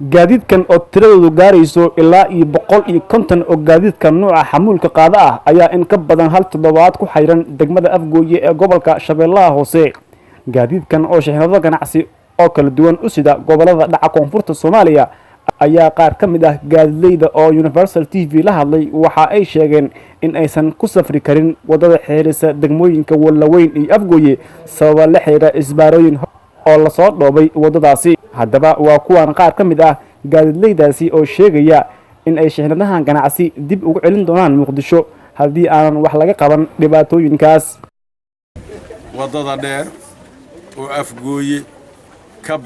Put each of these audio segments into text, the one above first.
gaadiidkan oo tiradoodu gaarayso ilaa iyo 150 oo gaadiidka nooca xamuulka qaada ah ayaa in ka badan hal toddobaad ku xayran degmada Afgooye ee gobolka Shabeellaha Hoose. gaadiidkan oo shixnado ganacsi oo kala duwan u sida gobolada dhaca koonfurta Soomaaliya ayaa qaar ka mid ah gaadiidleyda oo Universal TV la hadlay waxa ay sheegeen in aysan ku safri karin wadada xiriirisa degmooyinka Wallaweyn iyo Afgooye sabab la xiriira isbaarooyin oo la soo dhoobay wadadaasi. haddaba waa kuwan qaar ka mid ah gaadiidleydaasi oo sheegaya in ay shixnadahan ganacsi dib ugu celin doonaan Muqdisho haddii aanan wax laga qaban dhibaatooyinkaas. wadada dheer oo Afgooye ka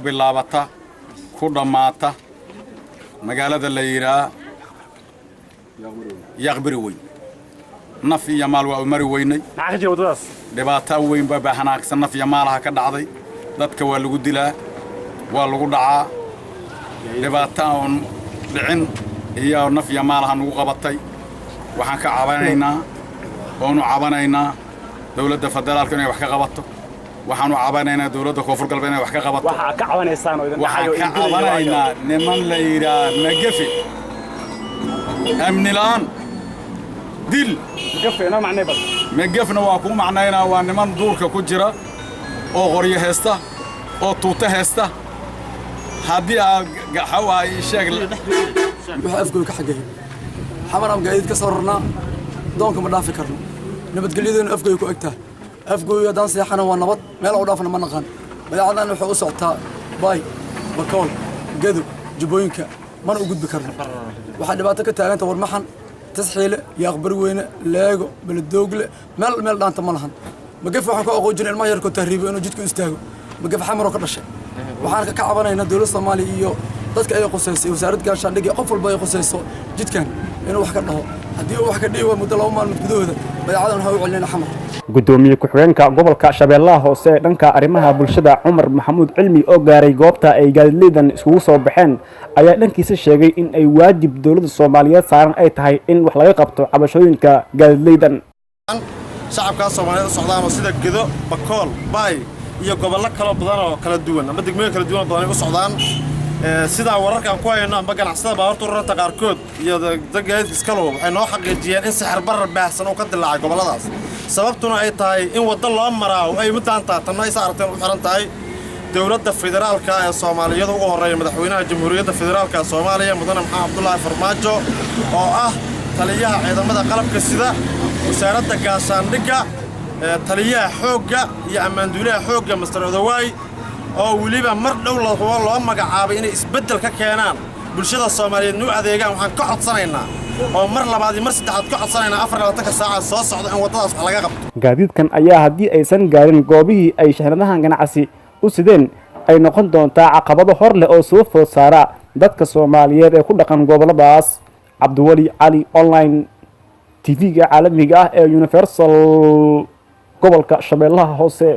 bilaabata ku dhamaata magaalada la yiraahdo Yaqbari weyn naf iyo maal waa mari weynay maxaa wadadaas dhibaato weyn baa baxanaaqsan naf iyo maalaha ka dhacday dadka waa lagu dilaa waa lagu dhacaa dhibaato aan dhicin iyo naf iyo maalaha nagu qabatay waxaan ka cabanaynaa dawladda federaalka inay wax ka qabato waxaanu cabanaynaa dawladda koonfur galbeed inay wax ka qabato waxa ka cabanaysaan oo waxaan ka cabanaynaa niman la yiraahdo Magafe amni laan dil Magafeena macnay bad Magafna waa ku macnaynaa waa niman duurka ku jira oo qoryo heesta oo tuuta heesta haddii ay sheeg waxa Afgooye ka xageeyay xamaram gaadiid ka soo rarnaa doonka ma dhaafi karno nabadgelyaduna Afgooye ku egtaa Afgooye daan seexana waa nabad meel u dhaafna ma naqaan badeecadan waxa u socotaa bay bakool gado jubooyinka mana u gudbi karno waxa dhibaato ka taaganta warmaxan tasxiile Yaqbari weyne leego baladoogle meel dhaanta ma lahan Magafe waxaan ku aqoon jiray ilmaha yarko tahriibo inuu jidku istaago Magafe xamar oo ka dhashay waxaan ka cabanaynaa dawladda Soomaaliya iyo dadka ay qosaysay wasaaradda gaashaandhigga qof walba ay qosayso jidkan inuu wax ka dhaho haddii uu wax ka dhiibo muddo 2 maalmood gudahooda badeecadan waxa u celinayna xamar. gudoomiye ku-xigeenka gobolka Shabeellaha Hoose dhanka arrimaha bulshada Cumar Maxamuud Cilmi oo gaaray goobta ay gaadiidleydan isugu soo baxeen ayaa dhankiisa sheegay in ay waajib dawladda Soomaaliyeed saaran ay tahay in wax laga qabto cabashooyinka gaadiidleydan. shacabka Soomaaliyeed socdaan sida Gedo, Bakool, Bay iyo gobollo kala badan oo kala duwan ama degmooyin kala duwan badan u socdaan sida wararkan ku hayno amba ganacsada baabuurta rarta qaarkood iyo dadka iska loo waxay noo xaqiijiyeen in sixir barar baahsan oo ka dilaacay goboladaas sababtuna ay tahay in wada loo maraa ay muddaanta tan ay saarteen u xiran tahay dawladda federaalka ee Soomaaliyeed ugu horeeyay madaxweynaha jamhuuriyadda federaalka Soomaaliya mudane Maxamed Cabdullaahi Farmaajo oo ah taliyaha ciidamada qalabka sida wasaaradda gaashaandhigga taliyaha xoogga iyo ammaanduulaha xoogga Mr. Odawaay oo waliba mar dhow loo magacaabay inay isbedel ka keenaan bulshada Soomaaliyeed nuu adeegaan waxaan ka codsanaynaa oo mar labaad iyo mar saddexaad ka codsanaynaa 24 saac soo socda in wadadaas wax laga qabto. gaadiidkan ayaa haddii aysan gaarin goobihii ay shixnadahan ganacsi u sideen ay noqon doontaa caqabado hor leh oo soo food saara dadka Soomaaliyeed ee ku dhaqan goboladaas. Cabdiwali Cali online TV-ga caalamiga ah ee Universal gobolka Shabeellaha Hoose.